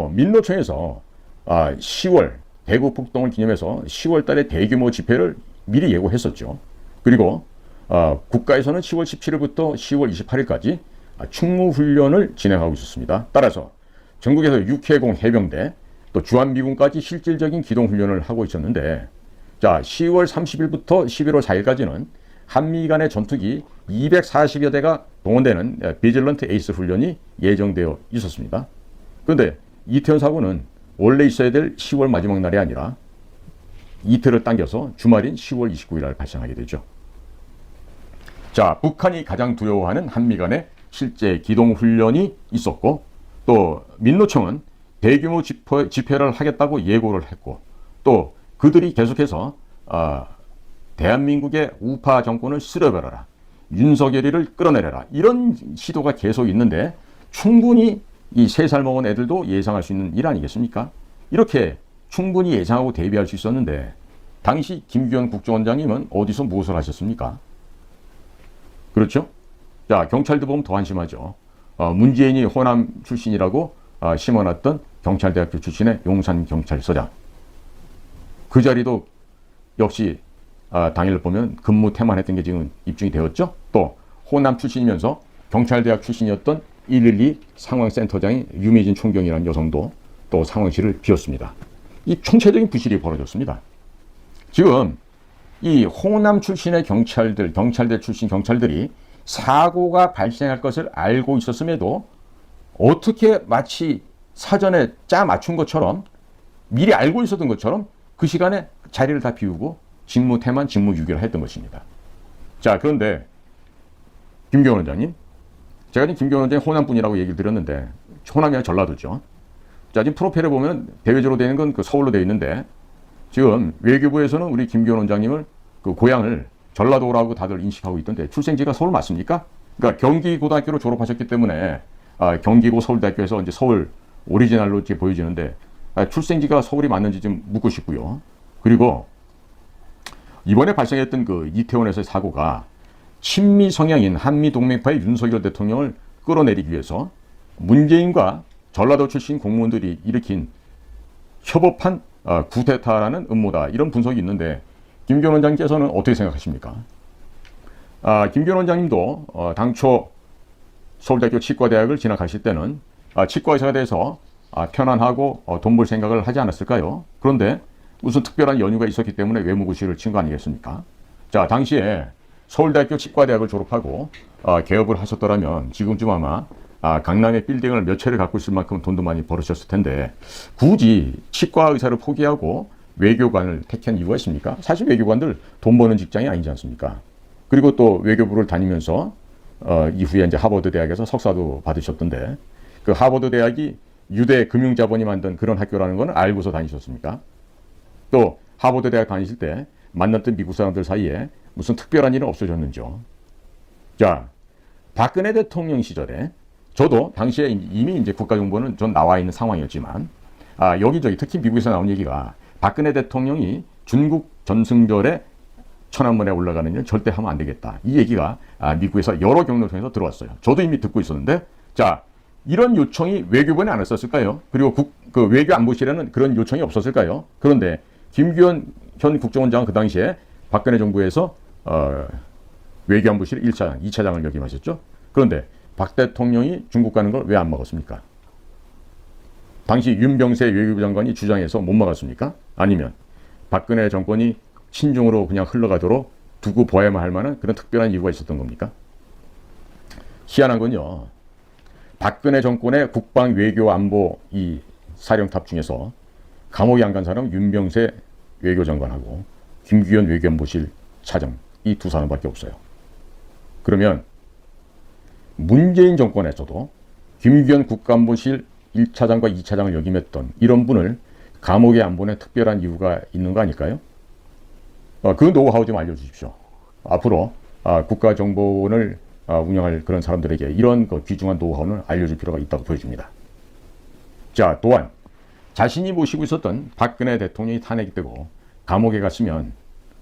또 민노총에서 10월 대구 폭동을 기념해서 10월 달에 대규모 집회를 미리 예고했었죠. 그리고 국가에서는 10월 17일부터 10월 28일까지 충무훈련을 진행하고 있었습니다. 따라서 전국에서 육해공 해병대 또 주한미군까지 실질적인 기동훈련을 하고 있었는데, 자 10월 30일부터 11월 4일까지는 한미 간의 전투기 240여 대가 동원되는 비질런트 에이스 훈련이 예정되어 있었습니다. 그런데 이태원 사고는 원래 있어야 될 10월 마지막 날이 아니라 이틀을 당겨서 주말인 10월 29일 날 발생하게 되죠. 자, 북한이 가장 두려워하는 한미 간의 실제 기동훈련이 있었고, 또 민노총은 대규모 집회를 하겠다고 예고를 했고, 또 그들이 계속해서 대한민국의 우파 정권을 쓸어버려라, 윤석열이를 끌어내려라, 이런 시도가 계속 있는데 충분히 이 3살 먹은 애들도 예상할 수 있는 일 아니겠습니까? 이렇게 충분히 예상하고 대비할 수 있었는데 당시 김규현 국정원장님은 어디서 무엇을 하셨습니까? 그렇죠? 자, 경찰도 보면 더 한심하죠. 문재인이 호남 출신이라고 심어놨던 경찰대학교 출신의 용산경찰서장. 그 자리도 역시 당일 보면 근무 태만했던 게 지금 입증이 되었죠. 또 호남 출신이면서 경찰대학 출신이었던 112 상황센터장인 유미진 총경이라는 여성도 또 상황실을 비웠습니다. 이 총체적인 부실이 벌어졌습니다. 지금 이 호남 출신의 경찰들, 경찰대 출신 경찰들이 사고가 발생할 것을 알고 있었음에도 어떻게 마치 사전에 짜 맞춘 것처럼, 미리 알고 있었던 것처럼 그 시간에 자리를 다 비우고 직무 태만, 직무 유기를 했던 것입니다. 자, 그런데 김규현 원장님, 제가 지금 김규현 원장이 호남분이라고 얘기를 드렸는데 호남이 아니라 전라도죠. 자, 지금 프로필에 보면 대외적으로 되는 건 그 서울로 되어 있는데 지금 외교부에서는 우리 김규현 원장님을 그 고향을 전라도라고 다들 인식하고 있던데 출생지가 서울 맞습니까? 그러니까 경기고등학교로 졸업하셨기 때문에 경기고 서울대학교에서 이제 서울 오리지널로 이렇게 보여지는데 출생지가 서울이 맞는지 좀 묻고 싶고요. 그리고 이번에 발생했던 그 이태원에서의 사고가 친미 성향인 한미동맹파의 윤석열 대통령을 끌어내리기 위해서 문재인과 전라도 출신 공무원들이 일으킨 협업한 구테타라는 음모다, 이런 분석이 있는데 김규현 원장님께서는 어떻게 생각하십니까? 김규현 원장님도 당초 서울대학교 치과대학을 진학하실 때는 치과 의사가 돼서 편안하고 돈 벌 생각을 하지 않았을까요? 그런데 무슨 특별한 연유가 있었기 때문에 외무고시를 친 거 아니겠습니까? 자, 당시에 서울대학교 치과대학을 졸업하고 개업을 하셨더라면 지금쯤 아마 강남의 빌딩을 몇 채를 갖고 있을 만큼 돈도 많이 벌으셨을 텐데 굳이 치과 의사를 포기하고 외교관을 택한 이유가 있습니까? 사실 외교관들 돈 버는 직장이 아니지 않습니까? 그리고 또 외교부를 다니면서 이후에 이제 하버드 대학에서 석사도 받으셨던데 그 하버드 대학이 유대 금융자본이 만든 그런 학교라는 건 알고서 다니셨습니까? 또 하버드 대학 다니실 때 만났던 미국 사람들 사이에 무슨 특별한 일은 없으셨는지요? 자, 박근혜 대통령 시절에 저도 당시에 이미 이제 국가정보는 전 나와 있는 상황이었지만 여기저기 특히 미국에서 나온 얘기가 박근혜 대통령이 중국 전승절에 천안문에 올라가는 일 절대 하면 안 되겠다, 이 얘기가 미국에서 여러 경로를 통해서 들어왔어요. 저도 이미 듣고 있었는데, 자, 이런 요청이 외교부에 안 왔었을까요? 그리고 그 외교안보실에는 그런 요청이 없었을까요? 그런데 김규현 현 국정원장은 그 당시에 박근혜 정부에서 외교안보실 1차장, 2차장을 역임하셨죠. 그런데 박 대통령이 중국 가는 걸 왜 안 막았습니까? 당시 윤병세 외교부 장관이 주장해서 못 막았습니까? 아니면 박근혜 정권이 친중으로 그냥 흘러가도록 두고 보아야만 할 만한 그런 특별한 이유가 있었던 겁니까? 희한한 건요, 박근혜 정권의 국방, 외교, 안보 이 사령탑 중에서 감옥에 안 간 사람은 윤병세 외교장관하고 김규현 외교안보실 차장, 이 두 사람밖에 없어요. 그러면 문재인 정권에서도 김규현 국가안보실 1차장과 2차장을 역임했던 이런 분을 감옥에 안 보낸 특별한 이유가 있는 거 아닐까요? 그 노하우 좀 알려주십시오. 앞으로 국가정보원을 운영할 그런 사람들에게 이런 귀중한 노하우를 알려줄 필요가 있다고 보여집니다. 자, 또한 자신이 모시고 있었던 박근혜 대통령이 탄핵되고 감옥에 갔으면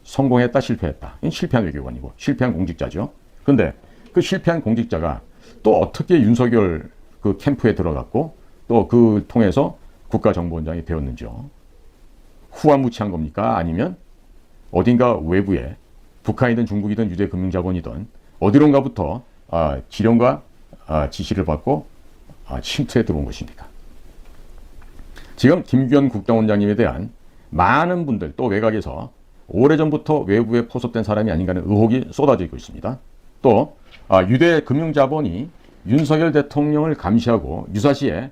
성공했다, 실패했다, 이건 실패한 외교관이고 실패한 공직자죠. 그런데 그 실패한 공직자가 또 어떻게 윤석열 그 캠프에 들어갔고 또 그 통해서 국가정보원장이 되었는지요? 후한무치한 겁니까? 아니면 어딘가 외부에 북한이든 중국이든 유대 금융자본이든 어디론가부터 지령과 지시를 받고 침투해 들어온 것입니까? 지금 김규현 국정원장님에 대한 많은 분들 또 외곽에서 오래전부터 외부에 포섭된 사람이 아닌가 하는 의혹이 쏟아지고 있습니다. 또 유대 금융자본이 윤석열 대통령을 감시하고 유사시에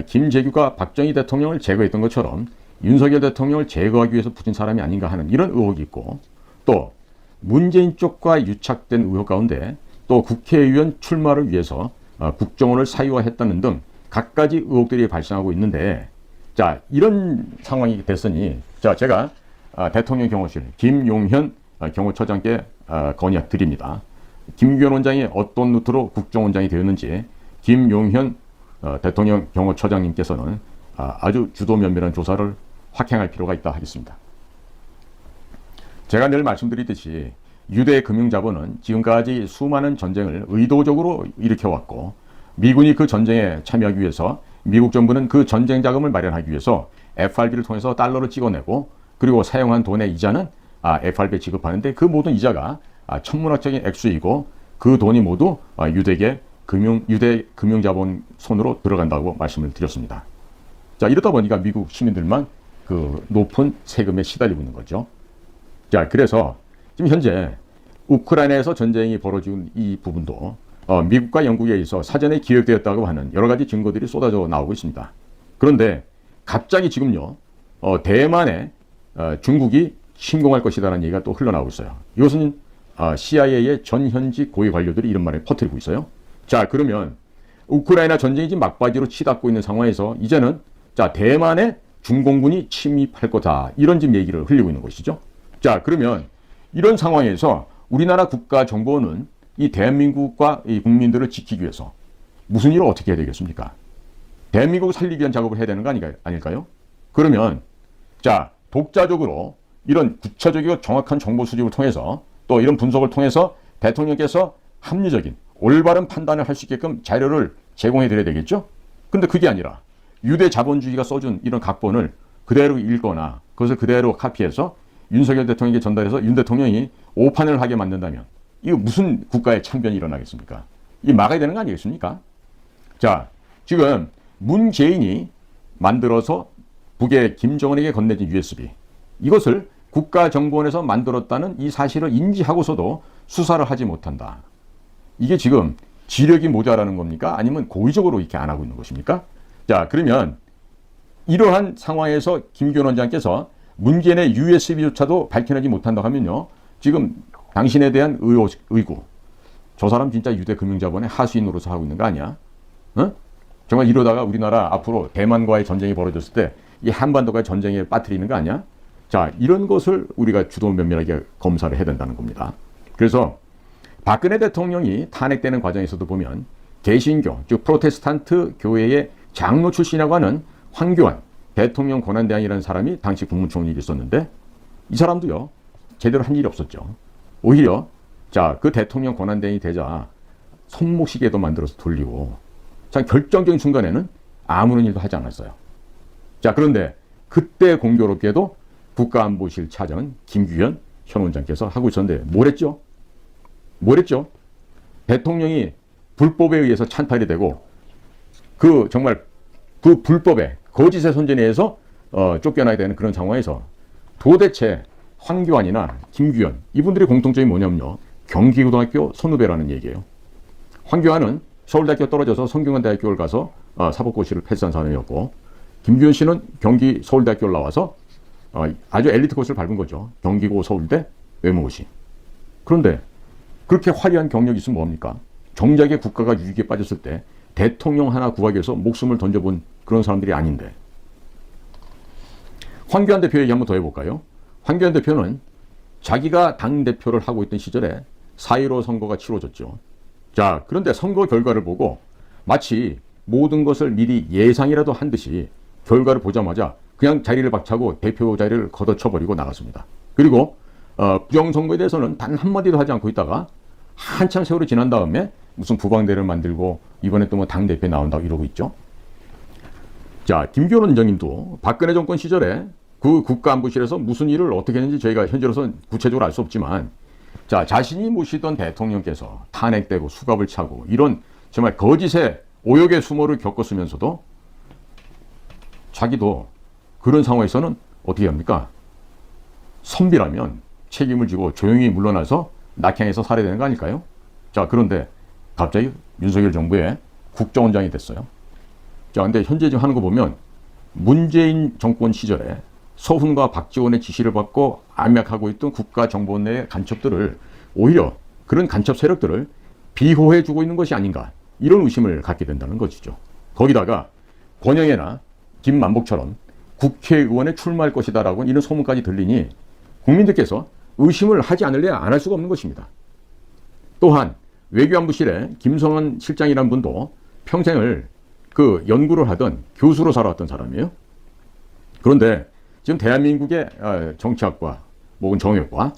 김재규가 박정희 대통령을 제거했던 것처럼 윤석열 대통령을 제거하기 위해서 붙인 사람이 아닌가 하는 이런 의혹이 있고, 또 문재인 쪽과 유착된 의혹 가운데 또 국회의원 출마를 위해서 국정원을 사유화했다는 등 갖가지 의혹들이 발생하고 있는데, 자, 이런 상황이 됐으니 제가 대통령 경호실 김용현 경호처장께 건의해 드립니다. 김규현 원장이 어떤 루트로 국정원장이 되었는지 김용현 대통령 경호처장님께서는 아주 주도 면밀한 조사를 확행할 필요가 있다 하겠습니다. 제가 늘 말씀드리듯이 유대 금융자본은 지금까지 수많은 전쟁을 의도적으로 일으켜왔고, 미군이 그 전쟁에 참여하기 위해서 미국 정부는 그 전쟁 자금을 마련하기 위해서 FRB를 통해서 달러를 찍어내고, 그리고 사용한 돈의 이자는 FRB에 지급하는데 그 모든 이자가 천문학적인 액수이고 그 돈이 모두 유대 금융자본 손으로 들어간다고 말씀을 드렸습니다. 자, 이러다 보니까 미국 시민들만 그 높은 세금에 시달리고 있는 거죠. 자, 그래서 지금 현재 우크라이나에서 전쟁이 벌어진 이 부분도 미국과 영국에 의해서 사전에 기획되었다고 하는 여러 가지 증거들이 쏟아져 나오고 있습니다. 그런데 갑자기 지금요, 대만에 중국이 침공할 것이라는 얘기가 또 흘러나오고 있어요. 이것은 CIA의 전현직 고위 관료들이 이런 말을 퍼뜨리고 있어요. 자, 그러면 우크라이나 전쟁이 지금 막바지로 치닫고 있는 상황에서 이제는 대만에 중공군이 침입할 거다, 이런 지금 얘기를 흘리고 있는 것이죠. 자, 그러면 이런 상황에서 우리나라 국가정보원은 이 대한민국과 이 국민들을 지키기 위해서 무슨 일을 어떻게 해야 되겠습니까? 대한민국을 살리기 위한 작업을 해야 되는 거 아닐까요? 그러면 독자적으로 이런 구체적이고 정확한 정보 수집을 통해서 또 이런 분석을 통해서 대통령께서 합리적인 올바른 판단을 할 수 있게끔 자료를 제공해 드려야 되겠죠? 근데 그게 아니라 유대 자본주의가 써준 이런 각본을 그대로 읽거나 그것을 그대로 카피해서 윤석열 대통령에게 전달해서 윤 대통령이 오판을 하게 만든다면 이거 무슨 국가의 참변이 일어나겠습니까? 이 막아야 되는 거 아니겠습니까? 자, 지금 문재인이 만들어서 북의 김정은에게 건네진 USB, 이것을 국가정보원에서 만들었다는 이 사실을 인지하고서도 수사를 하지 못한다. 이게 지금 지력이 모자라는 겁니까? 아니면 고의적으로 이렇게 안 하고 있는 것입니까? 자, 그러면 이러한 상황에서 김규현 원장께서 문재인의 USB조차도 밝혀내지 못한다고 하면요, 지금 당신에 대한 의구, 저 사람 진짜 유대 금융자본의 하수인 노릇을 하고 있는 거 아니야? 어? 정말 이러다가 우리나라 앞으로 대만과의 전쟁이 벌어졌을 때 이 한반도가 전쟁에 빠뜨리는 거 아니야? 자, 이런 것을 우리가 주도 면밀하게 검사를 해야 된다는 겁니다. 그래서 박근혜 대통령이 탄핵되는 과정에서도 보면 개신교, 즉 프로테스탄트 교회의 장로 출신이라고 하는 황교안 대통령 권한대행이라는 사람이 당시 국무총리를 있었는데, 이 사람도요 제대로 한 일이 없었죠. 오히려 그 대통령 권한대행이 되자 손목시계도 만들어서 돌리고, 참 결정적인 순간에는 아무런 일도 하지 않았어요. 자, 그런데 그때 공교롭게도 국가안보실 차장은 김규현 현 원장께서 하고 있었는데 뭘 했죠? 대통령이 불법에 의해서 찬탈이 되고 정말 그 불법에 거짓의 선전에 의해서 쫓겨나야 되는 그런 상황에서 도대체 황교안이나 김규현 이분들의 공통점이 뭐냐면요, 경기고등학교 선후배라는 얘기예요. 황교안은 서울대학교 떨어져서 성균관대학교를 가서 사법고시를 패스한 사람이었고, 김규현 씨는 경기 서울대학교를 나와서 아주 엘리트 코스를 밟은 거죠. 경기고 서울대 외모고시. 그런데 그렇게 화려한 경력이 있으면 뭐합니까? 정작에 국가가 위기에 빠졌을 때 대통령 하나 구하기 위해서 목숨을 던져본 그런 사람들이 아닌데. 황교안 대표 얘기 한번 더 해볼까요? 황교안 대표는 자기가 당대표를 하고 있던 시절에 4.15 선거가 치러졌죠. 자, 그런데 선거 결과를 보고 마치 모든 것을 미리 예상이라도 한 듯이 결과를 보자마자 그냥 자리를 박차고 대표 자리를 걷어쳐버리고 나갔습니다. 그리고 부정선거에 대해서는 단 한마디도 하지 않고 있다가 한참 세월이 지난 다음에 무슨 부방대를 만들고 이번에 또 뭐 당대표에 나온다고 이러고 있죠. 자, 김기현 원장님도 박근혜 정권 시절에 그 국가안보실에서 무슨 일을 어떻게 했는지 저희가 현재로서는 구체적으로 알 수 없지만, 자, 자신이 모시던 대통령께서 탄핵되고 수갑을 차고 이런 정말 거짓의 오역의 수모를 겪었으면서도 자기도 그런 상황에서는 어떻게 합니까? 선비라면 책임을 지고 조용히 물러나서 낙향해서 살아야 되는 거 아닐까요? 자, 그런데 갑자기 윤석열 정부의 국정원장이 됐어요. 자, 근데 현재 지금 하는 거 보면 문재인 정권 시절에 서훈과 박지원의 지시를 받고 암약하고 있던 국가정보원 내의 간첩들을 오히려 그런 간첩 세력들을 비호해주고 있는 것이 아닌가, 이런 의심을 갖게 된다는 것이죠. 거기다가 권영애나 김만복처럼 국회의원에 출마할 것이다라고 이런 소문까지 들리니 국민들께서 의심을 하지 않을래야 안 할 수가 없는 것입니다. 또한 외교안보실에 김성한 실장이라는 분도 평생을 그 연구를 하던 교수로 살아왔던 사람이에요. 그런데 지금 대한민국의 정치학과 혹은 정외과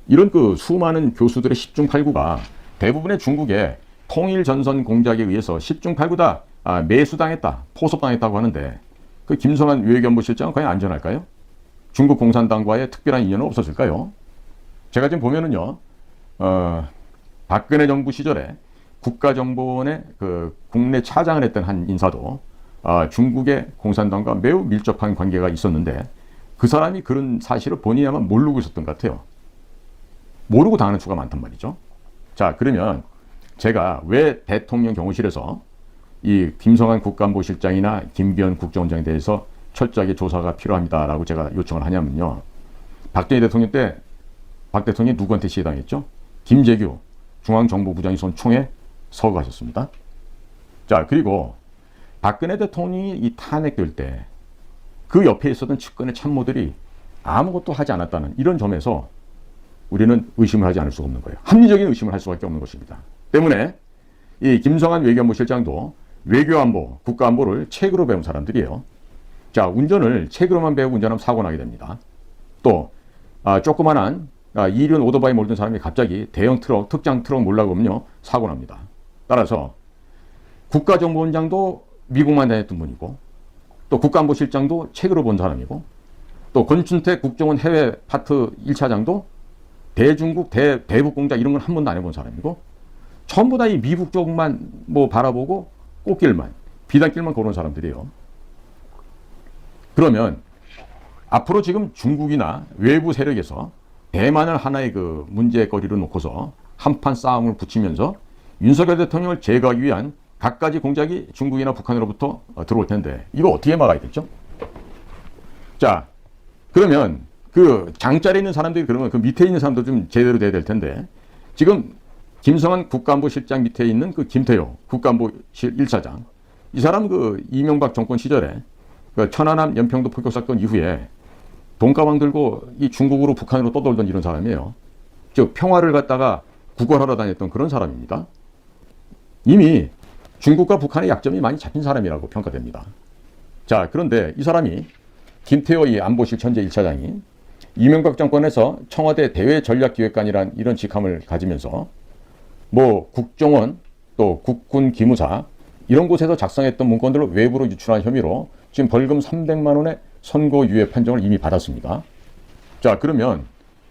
이런 그 수많은 교수들의 10중 8구가 대부분의 중국의 통일전선 공작에 의해서 10중 8구 다 매수당했다, 포섭당했다고 하는데 그 김성한 외교안보실장은 과연 안전할까요? 중국 공산당과의 특별한 인연은 없었을까요? 제가 지금 보면은요, 박근혜 정부 시절에 국가정보원의 그 국내 차장을 했던 한 인사도 중국의 공산당과 매우 밀접한 관계가 있었는데 그 사람이 그런 사실을 본인이 아마 모르고 있었던 것 같아요. 모르고 당하는 수가 많단 말이죠. 자, 그러면 제가 왜 대통령 경호실에서 이 김성한 국가안보실장이나 김기현 국정원장에 대해서 철저하게 조사가 필요합니다라고 제가 요청을 하냐면요. 박정희 대통령 때 박 대통령이 누구한테 시해당했죠? 김재규 중앙정보부장이 쏜 총에 서거하셨습니다. 자, 그리고 박근혜 대통령이 이 탄핵될 때 그 옆에 있었던 측근의 참모들이 아무것도 하지 않았다는 이런 점에서 우리는 의심을 하지 않을 수가 없는 거예요. 합리적인 의심을 할 수밖에 없는 것입니다. 때문에 이 김성한 외교안보실장도 외교안보, 국가안보를 책으로 배운 사람들이에요. 자, 운전을 책으로만 배우고 운전하면 사고 나게 됩니다. 또 조그만한 2륜 오토바이 몰던 사람이 갑자기 대형 트럭, 특장 트럭 몰라고 하면요, 사고 납니다. 따라서 국가정보원장도 미국만 다녔던 분이고, 또 국가안보실장도 책으로 본 사람이고, 또 권춘택 국정원 해외 파트 1차장도 대중국, 대북 공작 이런 걸 한 번도 안 해본 사람이고, 전부 다 이 미국 쪽만 뭐 바라보고 꽃길만, 비단길만 걸은 사람들이에요. 그러면 앞으로 지금 중국이나 외부 세력에서 대만을 하나의 그 문제거리로 놓고서 한판 싸움을 붙이면서 윤석열 대통령을 제거하기 위한 갖가지 공작이 중국이나 북한으로부터 들어올 텐데 이거 어떻게 막아야 되죠? 자, 그러면 그 장자리에 있는 사람들이 그러면 그 밑에 있는 사람도 좀 제대로 돼야 될 텐데 지금 김성한 국가안보실장 밑에 있는 그 김태효 국가안보실 1차장, 이 사람 그 이명박 정권 시절에 그 천안함 연평도 폭격 사건 이후에 돈가방 들고 이 중국으로 북한으로 떠돌던 이런 사람이에요. 즉 평화를 갖다가 구걸하러 다녔던 그런 사람입니다. 이미 중국과 북한의 약점이 많이 잡힌 사람이라고 평가됩니다. 자, 그런데 이 사람이 김태호 이 안보실 현재 1차장이 이명박 정권에서 청와대 대외전략기획관이란 이런 직함을 가지면서 뭐 국정원 또 국군 기무사 이런 곳에서 작성했던 문건들을 외부로 유출한 혐의로 지금 벌금 300만 원의 선고유예 판정을 이미 받았습니다. 자, 그러면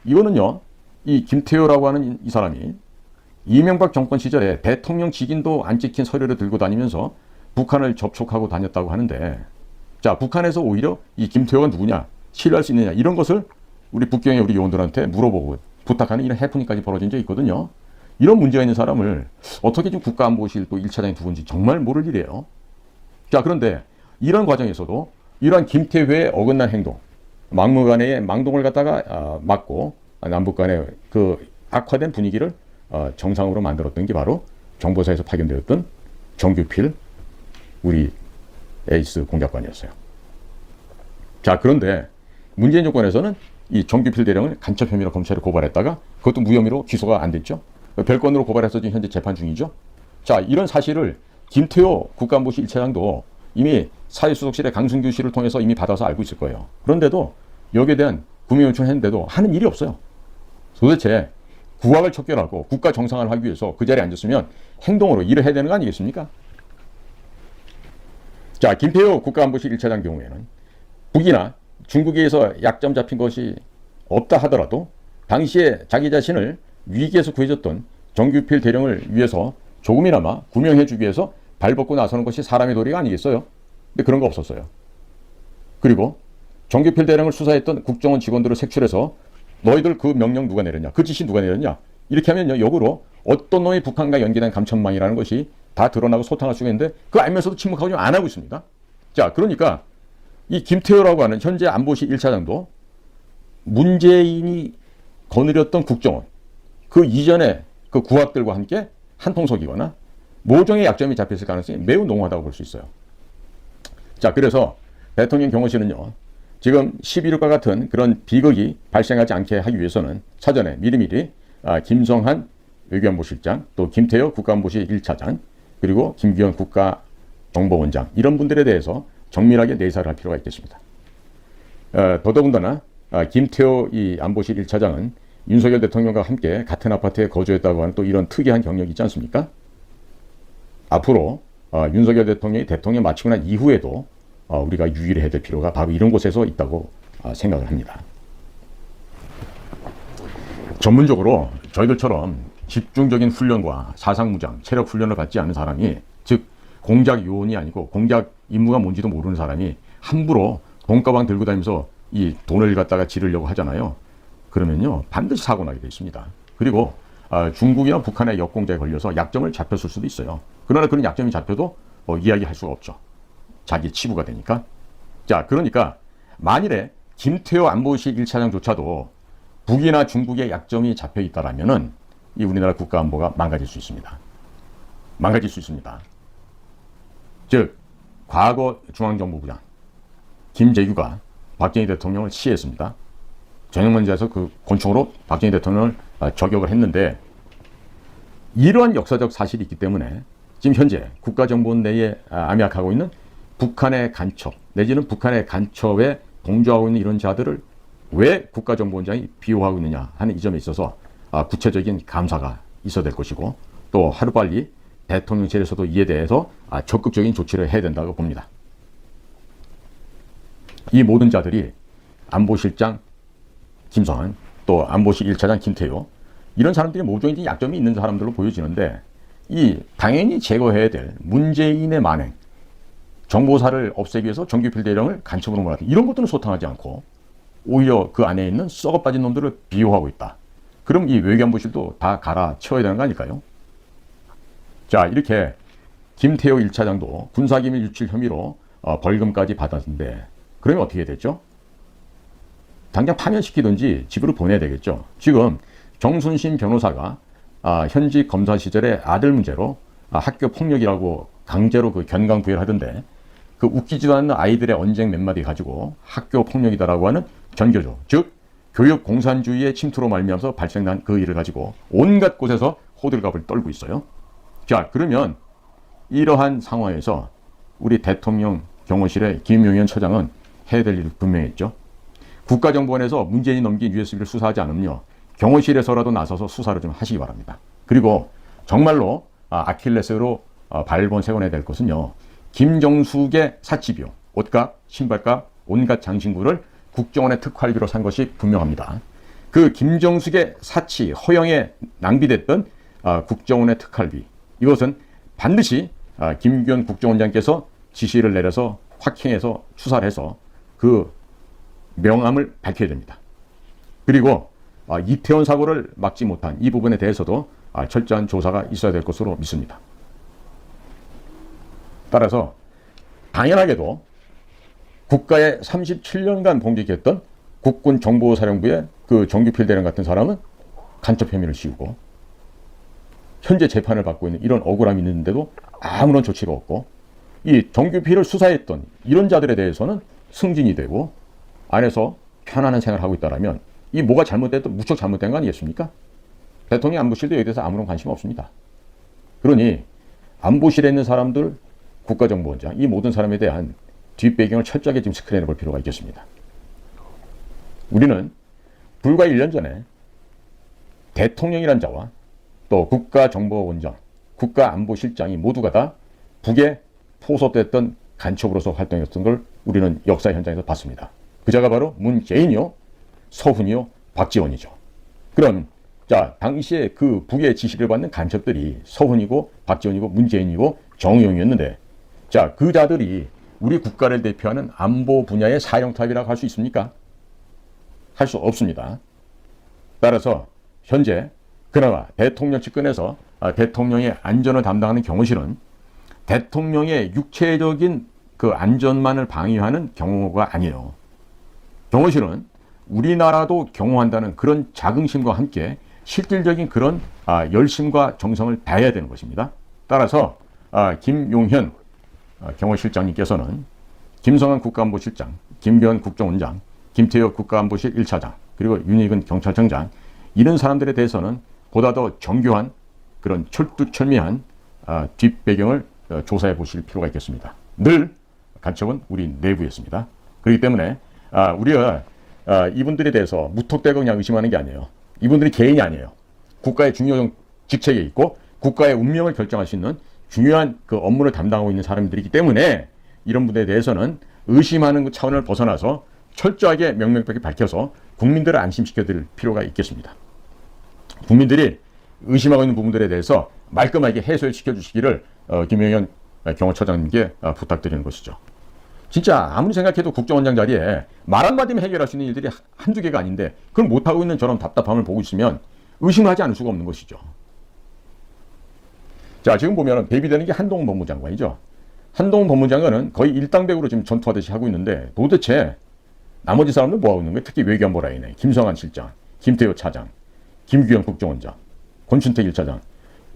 이거는요, 이 김태효라고 하는 이 사람이 이명박 정권 시절에 대통령 직인도 안 찍힌 서류를 들고 다니면서 북한을 접촉하고 다녔다고 하는데, 자, 북한에서 오히려 이 김태효가 누구냐, 신뢰할 수 있느냐, 이런 것을 우리 북경의 우리 요원들한테 물어보고 부탁하는 이런 해프닝까지 벌어진 적이 있거든요. 이런 문제가 있는 사람을 어떻게 지금 국가안보실 또 1차장이 두건지 정말 모를 일이에요. 자, 그런데 이런 과정에서도 이러한 김태회의 어긋난 행동, 막무가내의 망동을 갖다가 막고 남북 간의 그 악화된 분위기를 정상으로 만들었던 게 바로 정보사에서 파견되었던 정규필 우리 에이스 공작관이었어요. 자, 그런데 문재인 정권에서는 이 정규필 대령을 간첩 혐의로 검찰에 고발했다가 그것도 무혐의로 기소가 안 됐죠. 별건으로 고발해서 지금 현재 재판 중이죠. 자, 이런 사실을 김태호 국가안보실 1차장도 이미 사회수석실의 강승규 씨를 통해서 이미 받아서 알고 있을 거예요. 그런데도 여기에 대한 구명 요청을 했는데도 하는 일이 없어요. 도대체 국악을 척결하고 국가 정상화를 하기 위해서 그 자리에 앉았으면 행동으로 일을 해야 되는 거 아니겠습니까? 자, 김태호 국가안보실 1차장 경우에는 북이나 중국에 의해서 약점 잡힌 것이 없다 하더라도 당시에 자기 자신을 위기에서 구해줬던 정규필 대령을 위해서 조금이나마 구명해주기 위해서 발벗고 나서는 것이 사람의 도리가 아니겠어요? 근데 그런 거 없었어요. 그리고 정규필 대령을 수사했던 국정원 직원들을 색출해서 너희들 그 명령 누가 내렸냐? 그 지시 누가 내렸냐? 이렇게 하면요, 역으로 어떤 놈이 북한과 연계된 감천망이라는 것이 다 드러나고 소탕할 수가 있는데 그 알면서도 침묵하고 좀 안 하고 있습니다. 자, 그러니까 이 김태호라고 하는 현재 안보실 1차장도 문재인이 거느렸던 국정원 그 이전에 그 구학들과 함께 한통속이거나 모종의 약점이 잡혔을 가능성이 매우 농후하다고 볼 수 있어요. 자, 그래서 대통령 경호실은요, 지금 11.6과 같은 그런 비극이 발생하지 않게 하기 위해서는 사전에 미리미리 김성한 외교안보실장, 또 김태호 국가안보실 1차장, 그리고 김규현 국가정보원장 이런 분들에 대해서 정밀하게 내사를 할 필요가 있겠습니다. 더더군다나 김태호 이 안보실 1차장은 윤석열 대통령과 함께 같은 아파트에 거주했다고 하는 또 이런 특이한 경력이 있지 않습니까? 앞으로 윤석열 대통령이 대통령 마치고 난 이후에도 우리가 유의를 해야 될 필요가 바로 이런 곳에서 있다고 생각을 합니다. 전문적으로 저희들처럼 집중적인 훈련과 사상무장, 체력 훈련을 받지 않은 사람이, 즉 공작 요원이 아니고 공작 임무가 뭔지도 모르는 사람이 함부로 돈가방 들고 다니면서 이 돈을 갖다가 지르려고 하잖아요. 그러면요, 반드시 사고 나게 돼 있습니다. 그리고 중국이나 북한의 역공작에 걸려서 약점을 잡혔을 수도 있어요. 그러나 그런 약점이 잡혀도 이야기할 수가 없죠. 자기 치부가 되니까. 자, 그러니까 만일에 김태호 안보실 1차장조차도 북이나 중국의 약점이 잡혀 있다라면은 이 우리나라 국가안보가 망가질 수 있습니다. 망가질 수 있습니다. 즉, 과거 중앙정보부장 김재규가 박정희 대통령을 시해했습니다. 전형문제에서 그 권총으로 박정희 대통령을 저격을 했는데, 이러한 역사적 사실이 있기 때문에 지금 현재 국가정보원 내에 암약하고 있는 북한의 간첩 내지는 북한의 간첩에 동조하고 있는 이런 자들을 왜 국가정보원장이 비호하고 있느냐 하는 이 점에 있어서 구체적인 감사가 있어야 될 것이고, 또 하루빨리 대통령실에서도 이에 대해서 적극적인 조치를 해야 된다고 봅니다. 이 모든 자들이 안보실장 김성한, 또 안보실 1차장 김태호, 이런 사람들이 모종의 약점이 있는 사람들로 보여지는데, 이 당연히 제거해야 될 문재인의 만행, 정보사를 없애기 위해서 정규필 대령을 간첩으로 몰았다, 이런 것들은 소탕하지 않고 오히려 그 안에 있는 썩어 빠진 놈들을 비호하고 있다. 그럼 이 외교안보실도 다 갈아치워야 되는 거 아닐까요? 자, 이렇게 김태호 1차장도 군사기밀 유출 혐의로 벌금까지 받았는데, 그러면 어떻게 됐죠? 당장 파면시키든지 집으로 보내야 되겠죠. 지금 정순신 변호사가 현직 검사 시절에 아들 문제로 학교 폭력이라고 강제로 그 견강부회를 하던데, 그 웃기지도 않는 아이들의 언쟁 몇 마디 가지고 학교 폭력이다라고 하는 전교조, 즉 교육 공산주의의 침투로 말미암아서 발생한 그 일을 가지고 온갖 곳에서 호들갑을 떨고 있어요. 자, 그러면 이러한 상황에서 우리 대통령 경호실의 김용현 처장은 해야 될 일이 분명했죠. 국가정보원에서 문재인이 넘긴 USB를 수사하지 않으면요, 경호실에서라도 나서서 수사를 좀 하시기 바랍니다. 그리고 정말로 아킬레스로 발본 세워내야 될 것은요, 김정숙의 사치비용, 옷값, 신발값, 온갖 장신구를 국정원의 특활비로 산 것이 분명합니다. 그 김정숙의 사치, 허영에 낭비됐던 국정원의 특활비, 이것은 반드시 김규현 국정원장께서 지시를 내려서 확행해서 수사를 해서 그 명함을 밝혀야 됩니다. 그리고 이태원 사고를 막지 못한 이 부분에 대해서도 철저한 조사가 있어야 될 것으로 믿습니다. 따라서 당연하게도 국가에 37년간 봉직했던 국군정보사령부의 그 정규필 대령 같은 사람은 간첩 혐의를 씌우고, 현재 재판을 받고 있는 이런 억울함이 있는데도 아무런 조치가 없고, 이 정규필을 수사했던 이런 자들에 대해서는 승진이 되고 안에서 편안한 생활을 하고 있다면, 이 뭐가 잘못됐든 무척 잘못된 거 아니겠습니까? 대통령 안보실도 여기에 대해서 아무런 관심 없습니다. 그러니 안보실에 있는 사람들, 국가정보원장, 이 모든 사람에 대한 뒷배경을 철저하게 지금 스크린해 볼 필요가 있겠습니다. 우리는 불과 1년 전에 대통령이란 자와 또 국가정보원장, 국가안보실장이 모두가 다 북에 포섭됐던 간첩으로서 활동했던 걸 우리는 역사 현장에서 봤습니다. 그자가 바로 문재인이요, 서훈이요, 박지원이죠. 그럼 자, 당시에 그 북의 지시를 받는 간첩들이 서훈이고 박지원이고 문재인이고 정의용이었는데, 자, 그 자들이 우리 국가를 대표하는 안보 분야의 사령탑이라고 할 수 있습니까? 할 수 없습니다. 따라서 현재 그나마 대통령 측근에서 대통령의 안전을 담당하는 경호실은 대통령의 육체적인 그 안전만을 방위하는 경호가 아니에요. 경호실은 우리나라도 경호한다는 그런 자긍심과 함께 실질적인 그런 열심과 정성을 다해야 되는 것입니다. 따라서 김용현 경호실장님께서는 김성한 국가안보실장, 김규현 국정원장, 김태효 국가안보실 1차장, 그리고 윤익은 경찰청장, 이런 사람들에 대해서는 보다 더 정교한 그런 철두철미한 뒷배경을 조사해 보실 필요가 있겠습니다. 늘 간첩은 우리 내부였습니다. 그렇기 때문에 우리가 이분들에 대해서 무턱대고 그냥 의심하는 게 아니에요. 이분들이 개인이 아니에요. 국가의 중요한 직책에 있고 국가의 운명을 결정할 수 있는 중요한 그 업무를 담당하고 있는 사람들이기 때문에 이런 분들에 대해서는 의심하는 차원을 벗어나서 철저하게 명명백히 밝혀서 국민들을 안심시켜 드릴 필요가 있겠습니다. 국민들이 의심하고 있는 부분들에 대해서 말끔하게 해소시켜 주시기를 김용현 경호처장님께 부탁드리는 것이죠. 진짜 아무리 생각해도 국정원장 자리에 말 한마디면 해결할 수 있는 일들이 한두 개가 아닌데 그걸 못하고 있는 저런 답답함을 보고 있으면 의심하지 않을 수가 없는 것이죠. 자, 지금 보면 대비되는 게 한동훈 법무장관이죠. 한동훈 법무장관은 거의 일당백으로 지금 전투하듯이 하고 있는데 도대체 나머지 사람들 뭐하고 있는 거예요? 특히 외교안보 라인에 김성한 실장, 김태효 차장, 김규현 국정원장, 권춘택 1차장.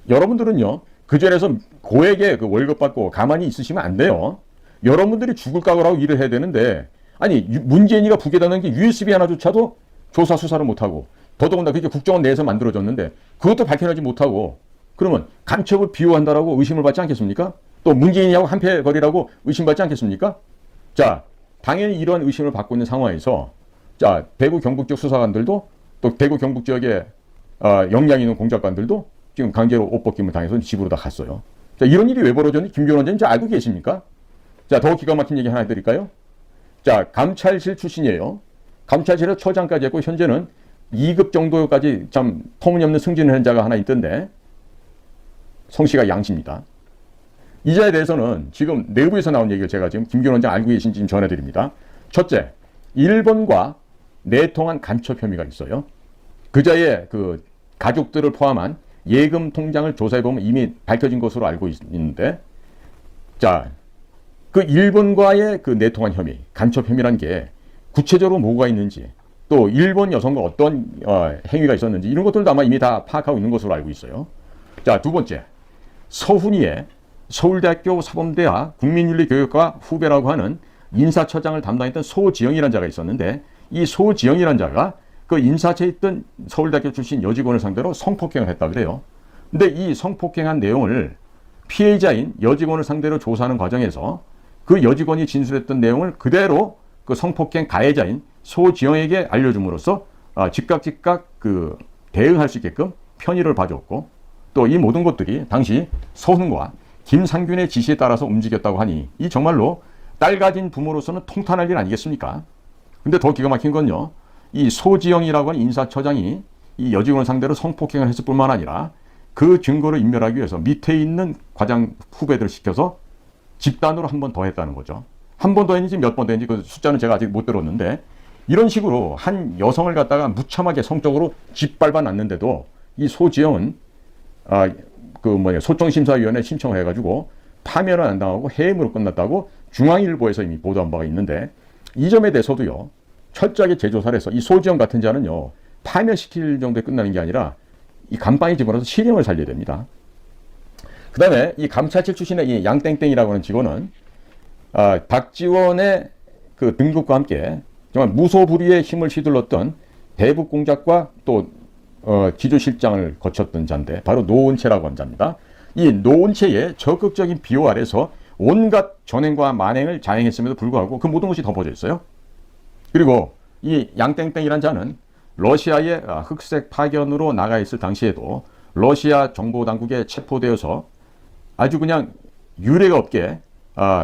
여러분들은요, 그 자리에서 고액의 그 월급 받고 가만히 있으시면 안 돼요. 여러분들이 죽을 각오를 하고 일을 해야 되는데, 아니, 문재인이가 북에다는 게 USB 하나조차도 조사 수사를 못하고, 더더군다나 그게 국정원 내에서 만들어졌는데, 그것도 밝혀내지 못하고, 그러면 간첩을 비호한다라고 의심을 받지 않겠습니까? 또 문재인이하고 한패거리라고 의심받지 않겠습니까? 자, 당연히 이러한 의심을 받고 있는 상황에서, 자, 대구 경북 지역 수사관들도 또 대구 경북 지역에 역량 있는 공작관들도 지금 강제로 옷 벗김을 당해서 집으로 다 갔어요. 자, 이런 일이 왜 벌어졌는지 김규현 원장님 알고 계십니까? 자, 더 기가 막힌 얘기 하나 해드릴까요? 자, 감찰실 출신이에요. 감찰실에 처장까지 했고 현재는 2급 정도까지 참 터무니없는 승진을 한 자가 하나 있던데 성씨가 양씨입니다. 이 자에 대해서는 지금 내부에서 나온 얘기를 제가 지금 김규현 원장 알고 계신지 지금 전해드립니다. 첫째, 일본과 내통한 간첩 혐의가 있어요. 그자의 그 가족들을 포함한 예금 통장을 조사해보면 이미 밝혀진 것으로 알고 있는데, 자, 그 일본과의 그 내통한 혐의, 간첩 혐의란 게 구체적으로 뭐가 있는지, 또 일본 여성과 어떤 행위가 있었는지 이런 것들도 아마 이미 다 파악하고 있는 것으로 알고 있어요. 자, 두 번째, 서훈이의 서울대학교 사범대학 국민윤리교육과 후배라고 하는 인사처장을 담당했던 소지영이라는 자가 있었는데, 이 소지영이라는 자가 그 인사처에 있던 서울대학교 출신 여직원을 상대로 성폭행을 했다 그래요. 근데 이 성폭행한 내용을 피해자인 여직원을 상대로 조사하는 과정에서 그 여직원이 진술했던 내용을 그대로 그 성폭행 가해자인 소지영에게 알려줌으로써 즉각 그 대응할 수 있게끔 편의를 봐줬고, 또 이 모든 것들이 당시 서훈과 김상균의 지시에 따라서 움직였다고 하니 이 정말로 딸 가진 부모로서는 통탄할 일 아니겠습니까? 근데 더 기가 막힌 건요, 이 소지영이라고 하는 인사처장이 이 여직원을 상대로 성폭행을 했을 뿐만 아니라 그 증거를 인멸하기 위해서 밑에 있는 과장 후배들을 시켜서 집단으로 한 번 더 했다는 거죠. 한 번 더 했는지 몇 번 더 했는지 그 숫자는 제가 아직 못 들었는데, 이런 식으로 한 여성을 갖다가 무참하게 성적으로 짓밟아 놨는데도 이 소지영은 소정심사위원회 신청을 해가지고 파면을 안 당하고 해임으로 끝났다고 중앙일보에서 이미 보도한 바가 있는데, 이 점에 대해서도요, 철저하게 재조사를 해서 이 소지영 같은 자는요, 파면시킬 정도에 끝나는 게 아니라 이 감방에 집어넣어서 실형을 살려야 됩니다. 그 다음에 이 감찰실 출신의 이 양땡땡이라고 하는 직원은 박지원의 그 등급과 함께 정말 무소불위의 힘을 휘둘렀던 대북 공작과 또 기조실장을 거쳤던 자인데 바로 노은채라고 하는 자입니다. 이 노은채의 적극적인 비호 아래서 온갖 전횡과 만행을 자행했음에도 불구하고 그 모든 것이 덮어져 있어요. 그리고 이 양땡땡이란 자는 러시아의 흑색 파견으로 나가 있을 당시에도 러시아 정보당국에 체포되어서 아주 그냥 유례가 없게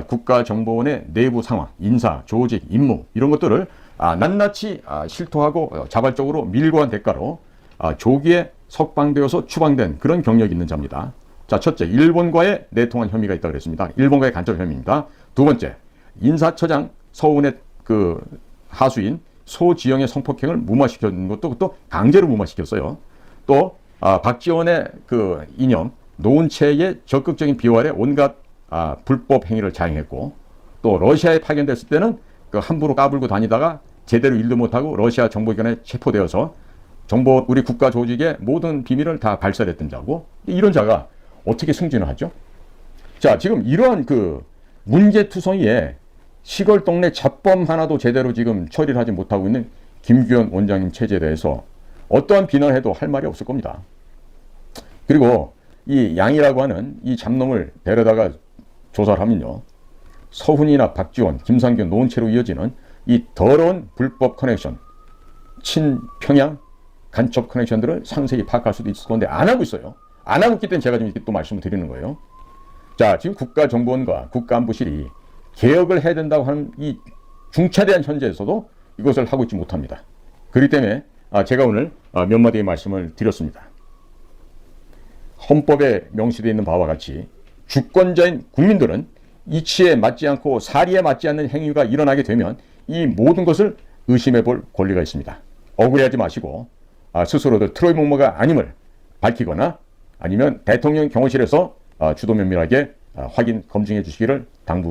국가정보원의 내부 상황, 인사, 조직, 임무 이런 것들을 낱낱이 실토하고 자발적으로 밀고 한 대가로 조기에 석방되어서 추방된 그런 경력이 있는 자입니다. 자, 첫째, 일본과의 내통한 혐의가 있다고 그랬습니다. 일본과의 간접 혐의입니다. 두 번째, 인사처장 서훈의 그 하수인 소지영의 성폭행을 무마시켰는 것도 그것도 강제로 무마시켰어요. 또 박지원의 그 이념 노은채의 적극적인 비활에 온갖 불법 행위를 자행했고, 또 러시아에 파견됐을 때는 그 함부로 까불고 다니다가 제대로 일도 못하고 러시아 정보기관에 체포되어서 우리 국가 조직의 모든 비밀을 다 발설했던 자고, 이런 자가 어떻게 승진을 하죠? 자, 지금 이러한 그 문제투성이에 시골 동네 잡범 하나도 제대로 지금 처리를 하지 못하고 있는 김규현 원장님 체제에 대해서 어떠한 비난을 해도 할 말이 없을 겁니다. 그리고 이 양이라고 하는 이 잡놈을 데려다가 조사를 하면요, 서훈이나 박지원, 김상균, 노은채로 이어지는 이 더러운 불법 커넥션, 친평양 간첩 커넥션들을 상세히 파악할 수도 있을 건데 안 하고 있어요. 안 하고 있기 때문에 제가 지금 이렇게 또 말씀을 드리는 거예요. 자, 지금 국가정보원과 국가안보실이 개혁을 해야 된다고 하는 이 중차대한 현재에서도 이것을 하고 있지 못합니다. 그렇기 때문에 제가 오늘 몇 마디의 말씀을 드렸습니다. 헌법에 명시되어 있는 바와 같이 주권자인 국민들은 이치에 맞지 않고 사리에 맞지 않는 행위가 일어나게 되면 이 모든 것을 의심해 볼 권리가 있습니다. 억울해하지 마시고 스스로들 트로이 목마가 아님을 밝히거나 아니면 대통령 경호실에서 주도 면밀하게 확인 검증해 주시기를 당부